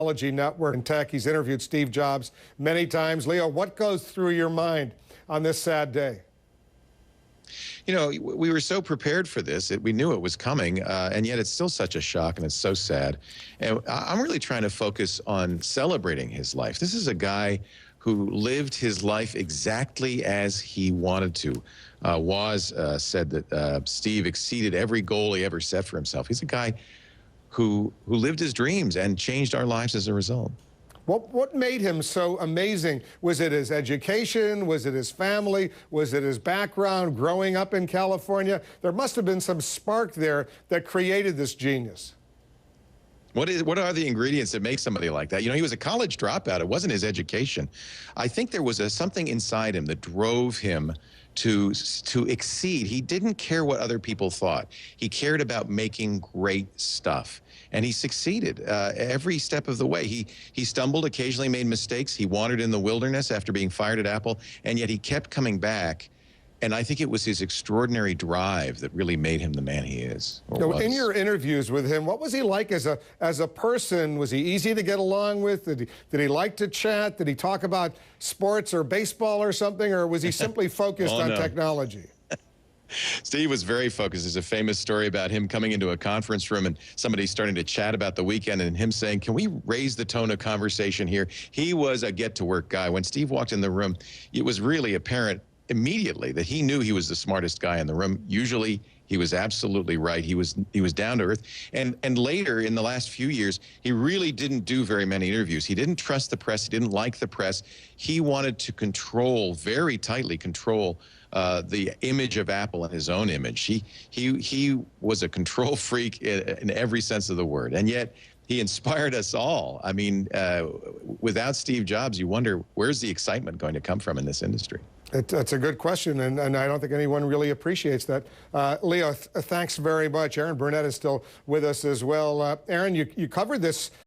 Technology Network and Tech. He's interviewed Steve Jobs many times. Leo, what goes through your mind on this sad day? You know, we were so prepared for this. We knew it was coming, and yet it's still such a shock, and it's so sad. And I'm really trying to focus on celebrating his life. This is a guy who lived his life exactly as he wanted to. Woz said that Steve exceeded every goal he ever set for himself. He's a guy who lived his dreams and changed our lives as a result. What made him so amazing? Was it his education? Was it his family? Was it his background growing up in California? There must have been some spark there that created this genius. What are the ingredients that make somebody like that? You know, he was a college dropout. It wasn't his education. I think there was something inside him that drove him to exceed. He didn't care what other people thought. He cared about making great stuff, and he succeeded every step of the way. He stumbled, occasionally made mistakes. He wandered in the wilderness after being fired at Apple, and yet he kept coming back. And I think it was his extraordinary drive that really made him the man he is. Now, in your interviews with him, what was he like as a person? Was he easy to get along with? Did he like to chat? Did he talk about sports or baseball or something? Or was he simply focused on technology? Steve was very focused. There's a famous story about him coming into a conference room and somebody starting to chat about the weekend and him saying, "Can we raise the tone of conversation here?" He was a get-to-work guy. When Steve walked in the room, it was really apparent immediately that he knew he was the smartest guy in the room. Usually he was absolutely right. He was down to earth. And later in the last few years, he really didn't do very many interviews. He didn't trust the press. He didn't like the press. He wanted to control, very tightly control, the image of Apple and his own image. He was a control freak in every sense of the word. And yet he inspired us all. I mean, without Steve Jobs, you wonder, where's the excitement going to come from in this industry? That's a good question, and I don't think anyone really appreciates that. Leo, thanks very much. Aaron Burnett is still with us as well. Aaron, you covered this